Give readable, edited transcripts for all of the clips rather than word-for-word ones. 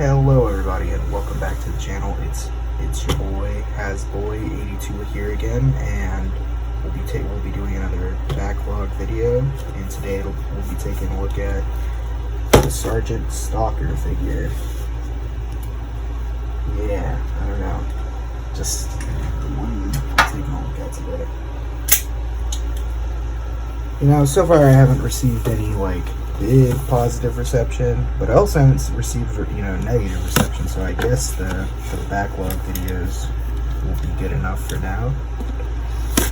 Hello everybody and welcome back to the channel. It's your boy Hasboy82 here again, and we'll be doing another backlog video, and today we'll be taking a look at the Sergeant Stalker figure. Yeah, I don't know, just the one I'm taking a look at today. You know, so far I haven't received any big positive reception, but I also haven't received negative reception, so I guess the backlog videos will be good enough for now.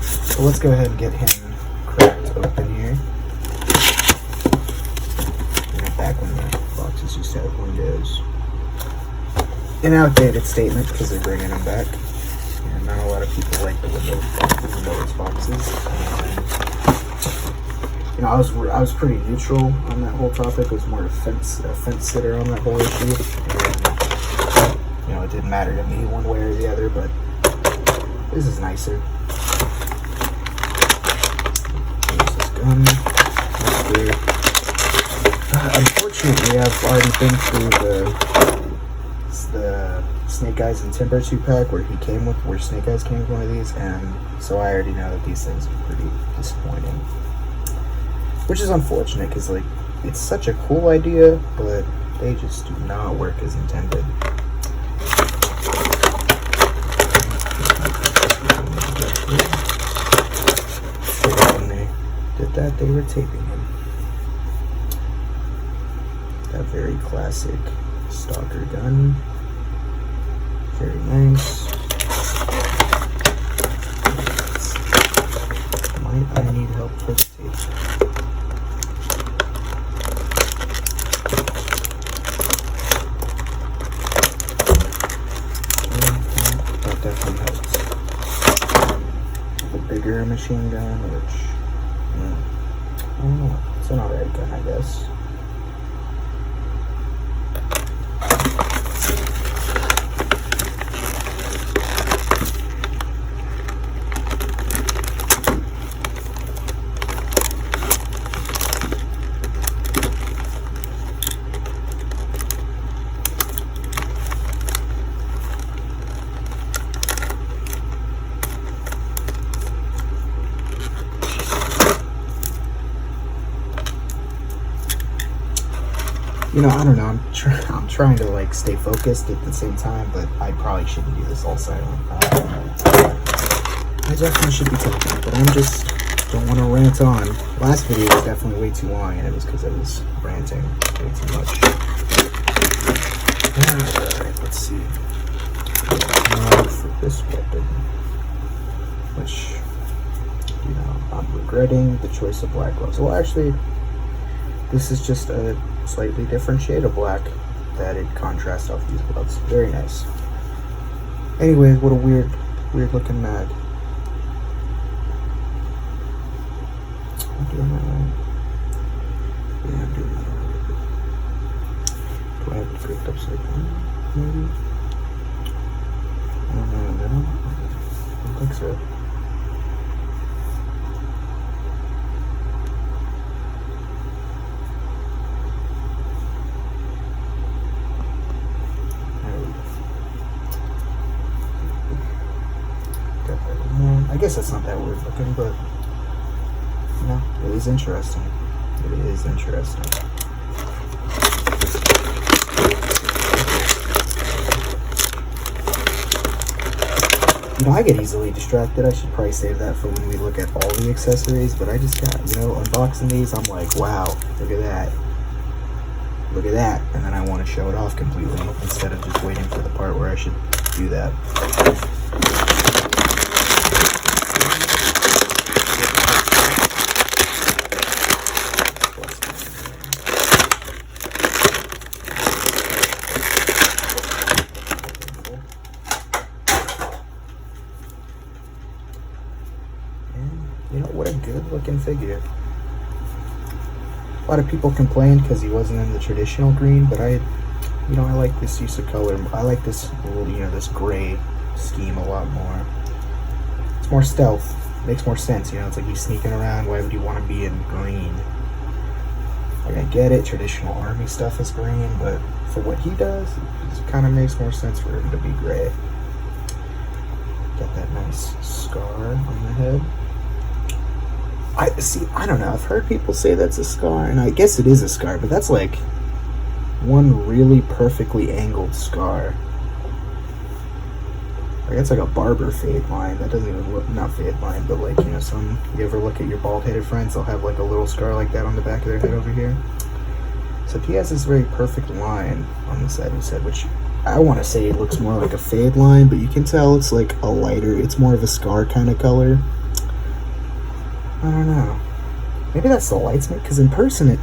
So let's go ahead and get him cracked open here. And back when the boxes used to have windows. An outdated statement because they're bringing them back. And not a lot of people like the Windows boxes. And, I was pretty neutral on that whole topic. I was more a fence sitter on that whole issue. And, it didn't matter to me one way or the other, but this is nicer. Here's this gun. Unfortunately, I've already been through the Snake Eyes and Timber 2-pack where Snake Eyes came with one of these, and so I already know that these things are pretty disappointing. Which is unfortunate, because it's such a cool idea, but they just do not work as intended. When they did that, they were taping him. That very classic Stalker gun. Very nice. Might I need help with tape? Bigger machine gun, which I don't know, it's an alright gun, I guess. I don't know, I'm trying to stay focused at the same time, but I probably shouldn't do this all silent. I definitely should be talking, but don't want to rant on. Last video was definitely way too long, and it was because I was ranting way too much. Alright, let's see. For this weapon, which, I'm regretting the choice of black gloves. Well, actually, this is just a slightly different shade of black that it contrasts off these gloves. Very nice. Anyway, what a weird looking mag. I'm doing that right. Yeah, I'm doing that right. Do I have it flipped upside down? Maybe? No. I don't think so. I guess that's not that weird looking, but it is interesting. It is interesting. I get easily distracted. I should probably save that for when we look at all the accessories, but I just got, unboxing these, I'm like, wow, look at that. Look at that. And then I want to show it off completely instead of just waiting for the part where I should do that. What a good looking figure. A lot of people complained because he wasn't in the traditional green, but I like this use of color. I like this, this gray scheme a lot more. It's more stealth. Makes more sense, it's like he's sneaking around. Why would you want to be in green? Like, I get it, traditional army stuff is green, but for what he does, it kind of makes more sense for him to be gray. Got that nice scar on the head. I don't know, I've heard people say that's a scar, and I guess it is a scar, but that's like one really perfectly angled scar. Like, it's like a barber fade line. That doesn't even look, not fade line, but like, you know, you ever look at your bald-headed friends, they'll have like a little scar like that on the back of their head over here. So he has this very perfect line on the side of his head, which I want to say it looks more like a fade line, but you can tell it's like a lighter, it's more of a scar kind of color. I don't know. Maybe that's the lights, because in person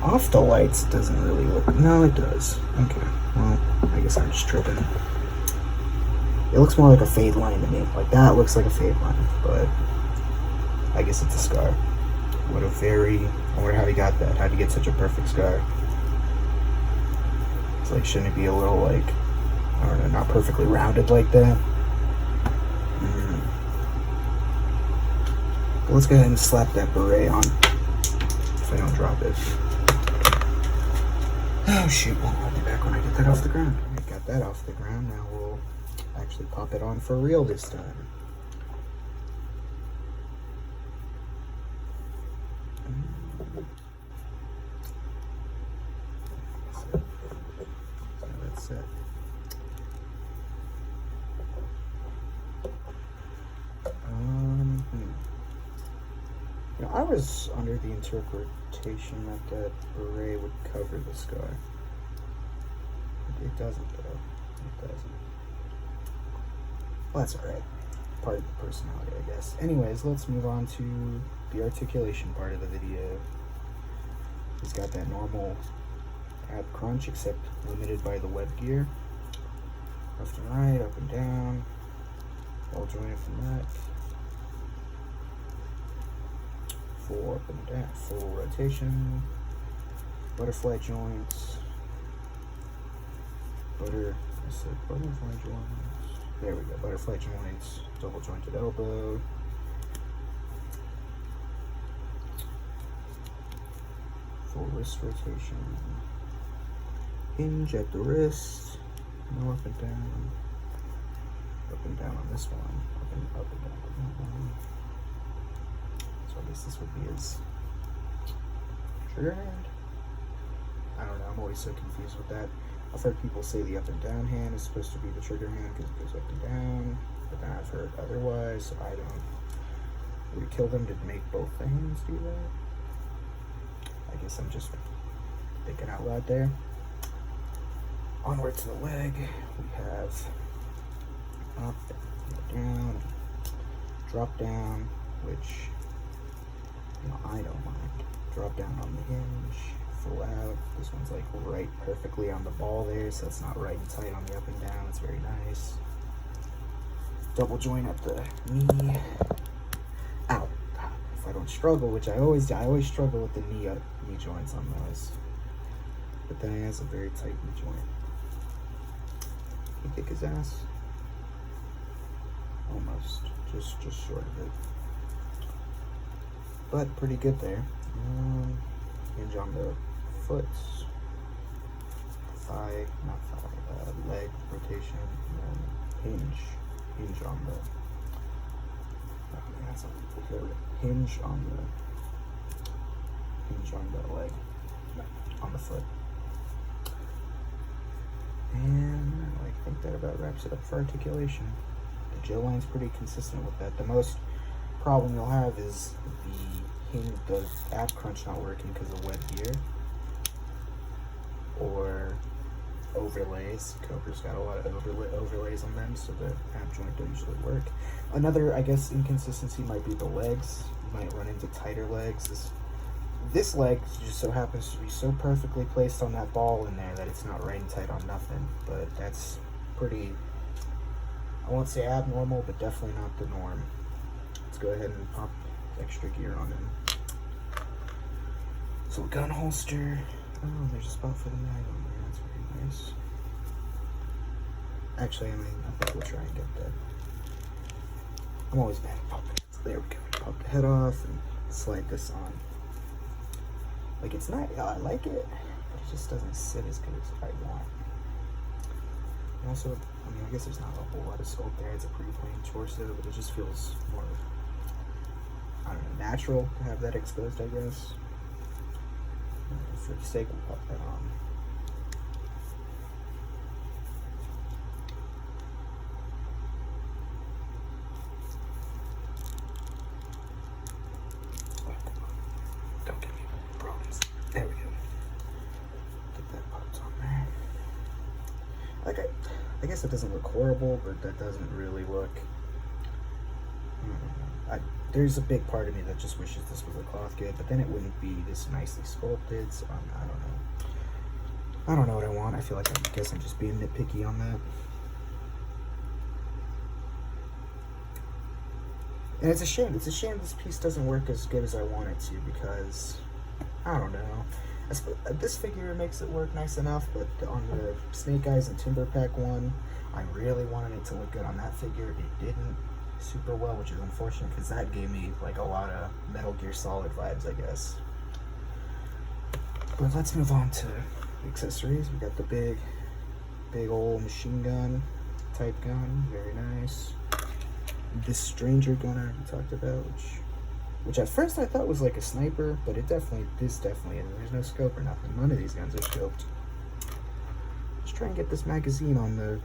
off the lights it doesn't really look. No, it does. Okay, well, I guess I'm just tripping. It looks more like a fade line to me. Like, that looks like a fade line, but I guess it's a scar. I wonder how he got that. How'd he get such a perfect scar? It's like, shouldn't it be a little, like, I don't know, not perfectly rounded like that? But let's go ahead and slap that beret on, if I don't drop it. Oh shoot, well, I'll be back when I get that off the ground. I got that off the ground, now we'll actually pop it on for real this time. So that's it. You know, I was under the interpretation that that beret would cover the scar. It doesn't, though. It doesn't. Well, that's alright. Part of the personality, I guess. Anyways, let's move on to the articulation part of the video. He's got that normal ab crunch, except limited by the web gear. Left and right, up and down. Ball joint from that. Full up and down, full rotation. Butterfly joints. Butterfly joints. There we go. Butterfly joints. Double jointed elbow. Full wrist rotation. Hinge at the wrist. No up and down. Up and down on this one. Up and down on that one. So I guess this would be his trigger hand. I don't know. I'm always so confused with that. I've heard people say the up and down hand is supposed to be the trigger hand because it goes up and down, but then I've heard otherwise, so I don't. Would it kill them to make both the hands do that? I guess I'm just thinking out loud there. Onward to the leg, we have up, down, drop down, which, you know, I don't mind. Drop down on the hinge, full out. This one's like right perfectly on the ball there, so it's not right and tight on the up and down. It's very nice. Double joint at the knee. Ow. If I don't struggle, which I always struggle with the knee joints on those. But then he has a very tight knee joint. Can you kick his ass? Almost. Just short of it. But pretty good there. Hinge on the foot. Leg rotation. And then hinge on the hinge on the leg, on the foot. And I think that about wraps it up for articulation. The J line's pretty consistent with that. The most problem you'll have is the ab crunch not working because of web gear or overlays. Cobra's got a lot of overlays on them, so the ab joint don't usually work. Another, I guess, inconsistency might be the legs. You might run into tighter legs. This leg just so happens to be so perfectly placed on that ball in there that it's not right and tight on nothing. But that's pretty, I won't say abnormal, but definitely not the norm. Let's go ahead and pop extra gear on him. So a gun holster. Oh, there's a spot for the mag on there. That's very nice. Actually, I think we'll try and get that. I'm always bad at popping. There we go. Pop the head off and slide this on. Like, it's not, I like it, but it just doesn't sit as good as I want. And also, I mean, I guess there's not a whole lot of sculpt there. It's a pretty plain torso, but it just feels more, I don't know, natural to have that exposed, I guess. For the sake, we'll pop that on. Don't give me problems. There we go. Get that popped on there. Like, I guess it doesn't look horrible, but that doesn't really look. There's a big part of me that just wishes this was a cloth good, but then it wouldn't be this nicely sculpted. So I don't know. I don't know what I want. I feel like I guess I'm just being nitpicky on that. And it's a shame. It's a shame this piece doesn't work as good as I want it to, because I don't know. This figure makes it work nice enough, but on the Snake Eyes and Timber Pack one, I really wanted it to look good on that figure. It didn't super well, which is unfortunate, because that gave me like a lot of Metal Gear Solid vibes, I guess. But let's move on to accessories. We got the big old machine gun type gun, very nice. This stranger gun I already talked about, which at first I thought was like a sniper, but this definitely isn't. There's no scope or nothing. None of these guns are scoped. Let's try and get this magazine on the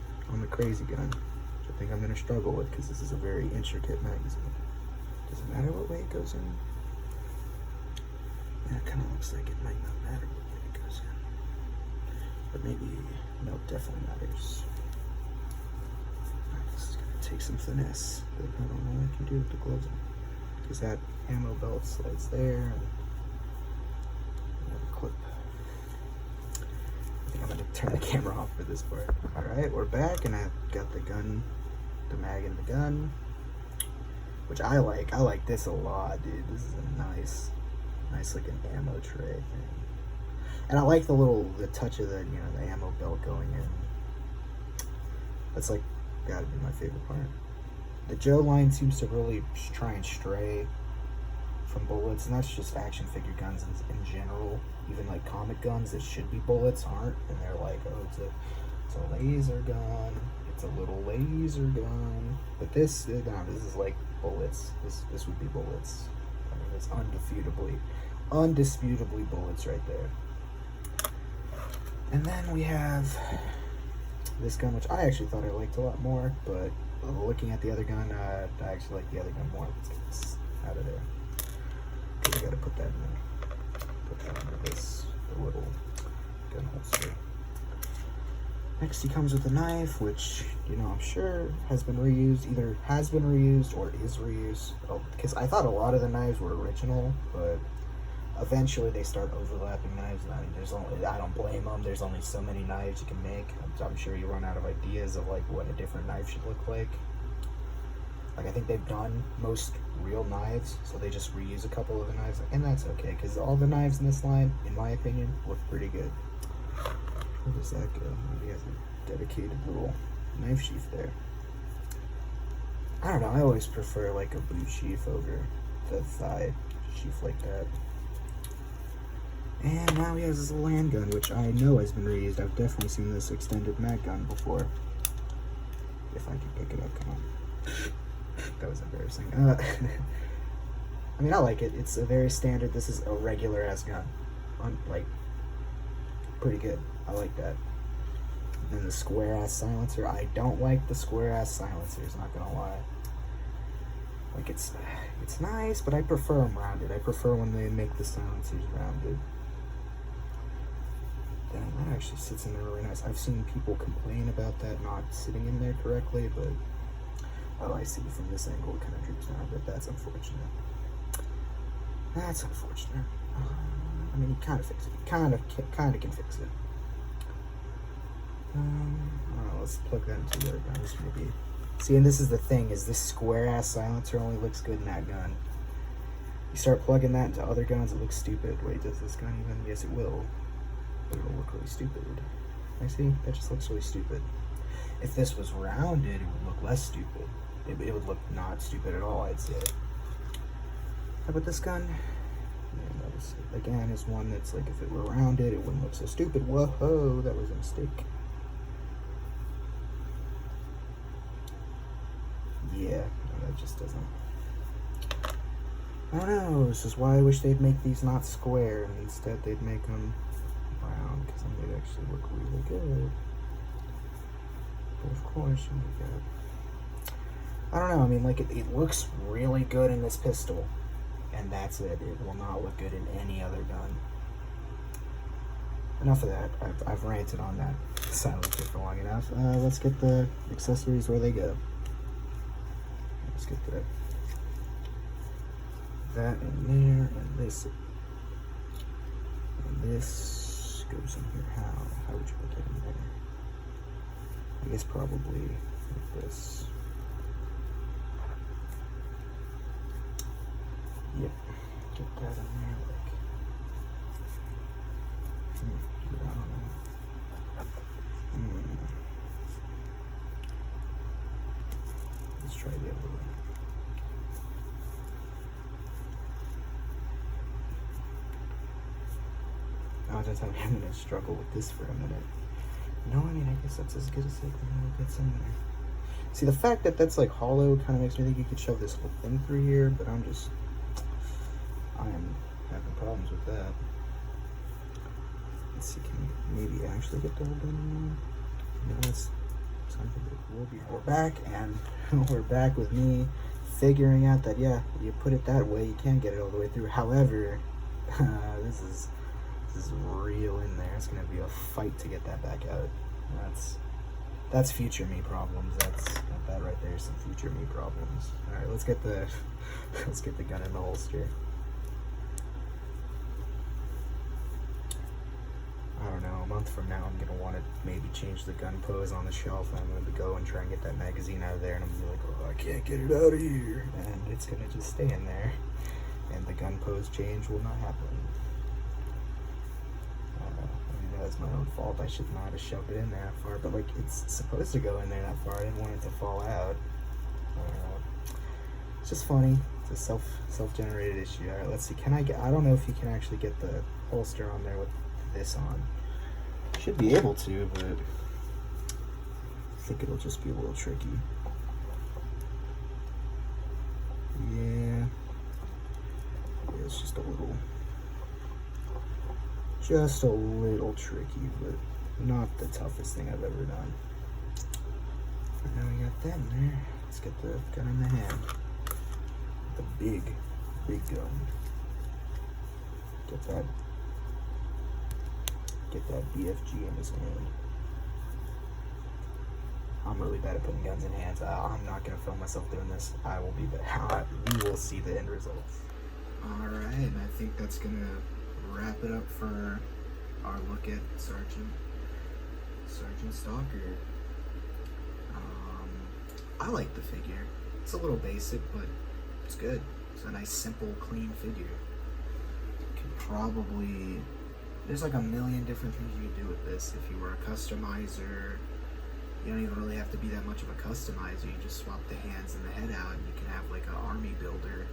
crazy gun, which I think I'm gonna struggle with, because this is a very intricate magazine. Does it matter what way it goes in? Yeah, it kind of looks like it might not matter what way it goes in, but maybe no, it definitely matters. This is gonna take some finesse, but I don't know what I can do with the gloves on, because that ammo belt slides there, and another clip. I think I'm gonna turn the camera off for this part. Alright, we're back, and I've got the gun, the mag in the gun, which I like. I like this a lot, dude. This is a nice looking ammo tray thing. And I like the touch of the ammo belt going in. That's like gotta be my favorite part. The Joe line seems to really try and stray from bullets, and that's just action figure guns in general. Even like comic guns that should be bullets aren't, and they're like, oh, it's a laser gun. It's a little laser gun. But this is like bullets. This would be bullets. I mean, it's undisputably bullets right there. And then we have this gun, which I actually thought I liked a lot more, but looking at the other gun, I actually like the other gun more. Let's get this out of there. I gotta put that into the little gun holster. Next, he comes with a knife, which, I'm sure has been reused, either has been reused or is reused. Because I thought a lot of the knives were original, but eventually they start overlapping knives. I mean, I don't blame them. There's only so many knives you can make. I'm sure you run out of ideas of like what a different knife should look like. Like, I think they've done most real knives, so they just reuse a couple of the knives, and that's okay, because all the knives in this line, in my opinion, look pretty good. Where does that go? He has a dedicated little knife sheath there. I don't know, I always prefer like a boot sheath over the thigh sheath like that. And now he has his little handgun, which I know has been reused. I've definitely seen this extended mag gun before. If I can pick it up, come on. That was embarrassing. I mean, I like it. It's a very standard, this is a regular ass gun. Like, pretty good. I like that. And then the square ass silencer. I don't like the square ass silencers, not gonna lie. Like, it's nice, but I prefer them rounded. I prefer when they make the silencers rounded. Damn, that actually sits in there really nice. I've seen people complain about that not sitting in there correctly, but oh, I see from this angle it kind of droops down, but that's unfortunate. That's unfortunate. I mean, he kind of fixed it. He kind of can fix it. I don't know, let's plug that into the other guns maybe. See, and this is the thing, is this square ass silencer only looks good in that gun. You start plugging that into other guns, it looks stupid. Wait, does this gun even? Yes, it will. But it'll look really stupid. I see, that just looks really stupid. If this was rounded, it would look less stupid. It would look not stupid at all, I'd say. How about this gun? And that was, again, is one that's like, if it were rounded, it wouldn't look so stupid. Whoa, that was a mistake. Yeah, no, that just doesn't. I don't know, this is why I wish they'd make these not square, and instead they'd make them round, because then they'd actually look really good. But of course, you got, I don't know, I mean, like, it looks really good in this pistol, and that's it. It will not look good in any other gun. Enough of that. I've ranted on that silencer for long enough. Let's get the accessories where they go. Let's get that in there, and this goes in here. How would you put that in there? I guess probably like this. Yep, get that in there. Like, I don't know. Let's try the other one. Oh, just I'm gonna struggle with this for a minute. No, I mean, I guess that's as good as it gets in there. See, the fact that that's like hollow kind of makes me think you could shove this whole thing through here, but I am having problems with that. Let's see, can we maybe actually get the whole gun in there? No, that's something that we're back, and we're back with me figuring out that, yeah, you put it that way, you can get it all the way through. However, this is real in there. It's gonna be a fight to get that back out. That's future me problems. That right there is some future me problems. All right, let's get the gun in the holster. I don't know, a month from now I'm gonna want to maybe change the gun pose on the shelf, and I'm gonna go and try and get that magazine out of there, and I'm gonna be like, oh, I can't get it out of here, and it's gonna just stay in there, and the gun pose change will not happen. That's my own fault. I should not have shoved it in there that far, but like, it's supposed to go in there that far. I didn't want it to fall out. It's just funny. It's a self-generated issue. All right, let's see. I don't know if you can actually get the holster on there with this on. Should be able to, but I think it'll just be a little tricky. Yeah, it's just a little tricky, but not the toughest thing I've ever done. And now we got that in there. Let's get the gun in the hand. The big gun. Get that BFG in his hand. I'm really bad at putting guns in hands. I'm not gonna film myself doing this. I will be bad. We will see the end results. All right, and I think that's gonna wrap it up for our look at Sergeant Stalker. I like the figure. It's a little basic, but it's good. It's a nice, simple, clean figure. There's like a million different things you could do with this. If you were a customizer, you don't even really have to be that much of a customizer. You just swap the hands and the head out, and you can have like an army builder,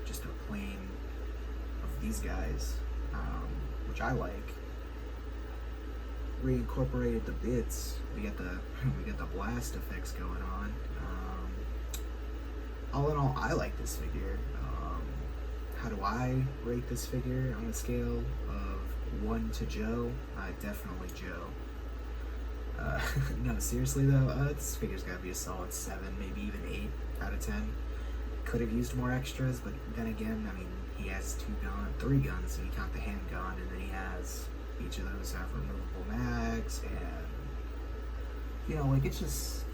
just a plain of these guys. Which I like. Reincorporated the bits. We got the blast effects going on. All in all, I like this figure. How do I rate this figure on a scale of 1 to Joe? Definitely Joe. No, seriously though, this figure's gotta be a solid 7, maybe even 8 out of 10. Could have used more extras, but then again, I mean, he has 3 guns, so you count the handgun, and then he has, each of those have removable mags, and, you know, like, it's just,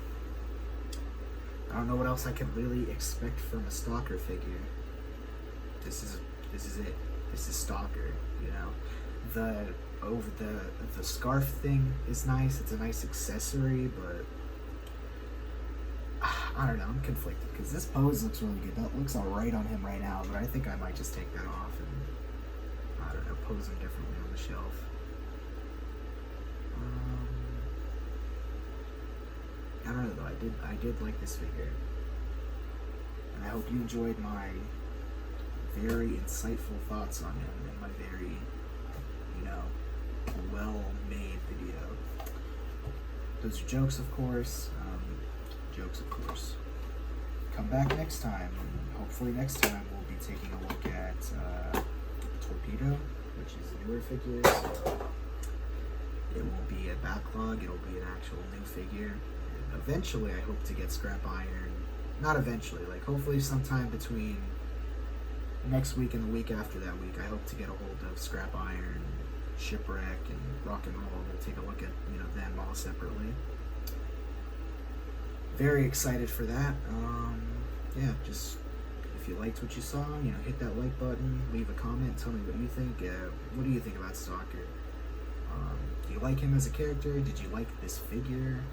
I don't know what else I could really expect from a Stalker figure. This is it. This is Stalker, you know. The scarf thing is nice. It's a nice accessory, but I don't know. I'm conflicted because this pose looks really good. That looks alright on him right now, but I think I might just take that off and, I don't know, pose him differently on the shelf. I don't know though. I did like this figure, and I hope you enjoyed my very insightful thoughts on him in my very, you know, well-made video. Those are jokes, of course. Jokes, of course. Come back next time. Hopefully next time we'll be taking a look at Torpedo, which is a newer figure, so it won't be a backlog, it'll be an actual new figure. And eventually I hope to get Scrap Iron. Not eventually, like hopefully sometime between next week and the week after that week, I hope to get a hold of Scrap Iron, Shipwreck, and Rock and Roll. We'll take a look at, you know, them all separately. Very excited for that. Yeah, just if you liked what you saw, you know, hit that like button, leave a comment, tell me what you think. What do you think about Stalker? Do you like him as a character? Did you like this figure?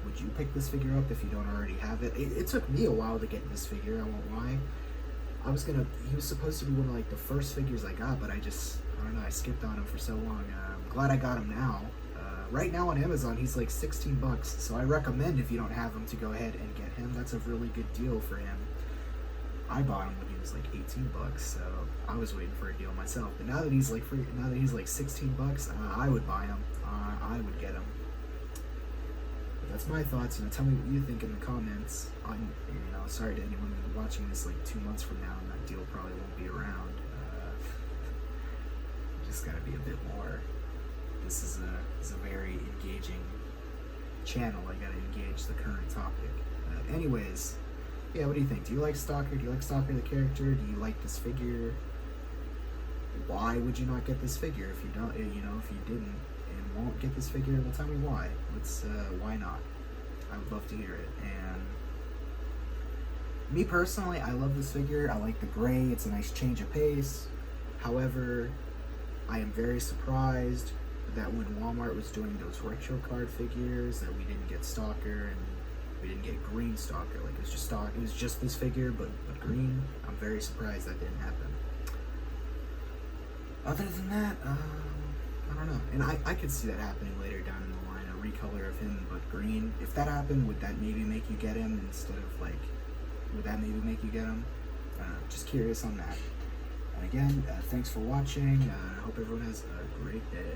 Would you pick this figure up if you don't already have it? It took me a while to get this figure, I won't lie. He was supposed to be one of like the first figures I got, but I don't know, I skipped on him for so long. I'm glad I got him now. Right now on Amazon, he's like $16, so I recommend if you don't have him to go ahead and get him. That's a really good deal for him. I bought him when he was like $18, so I was waiting for a deal myself. But now that he's like free, now that he's like $16, I would buy him. I would get him. But that's my thoughts. You know, tell me what you think in the comments. You know, sorry to anyone watching this like 2 months from now, and that deal probably won't be around. Just gotta be a bit more. This is a very engaging channel. I gotta engage the current topic. Anyways, yeah, what do you think? Do you like Stalker? Do you like Stalker the character? Do you like this figure? Why would you not get this figure if you don't? You know, if you didn't and won't get this figure, well, tell me why. Why not? I would love to hear it. And me personally, I love this figure. I like the gray. It's a nice change of pace. However, I am very surprised that when Walmart was doing those retro card figures, that we didn't get Stalker and we didn't get green Stalker. Like it was just this figure, but green. I'm very surprised that didn't happen. Other than that, I don't know. And I could see that happening later down in the line, a recolor of him but green. If that happened, would that maybe make you get him instead of like? Would that maybe make you get him? Just curious on that. And again, thanks for watching. I hope everyone has a great day.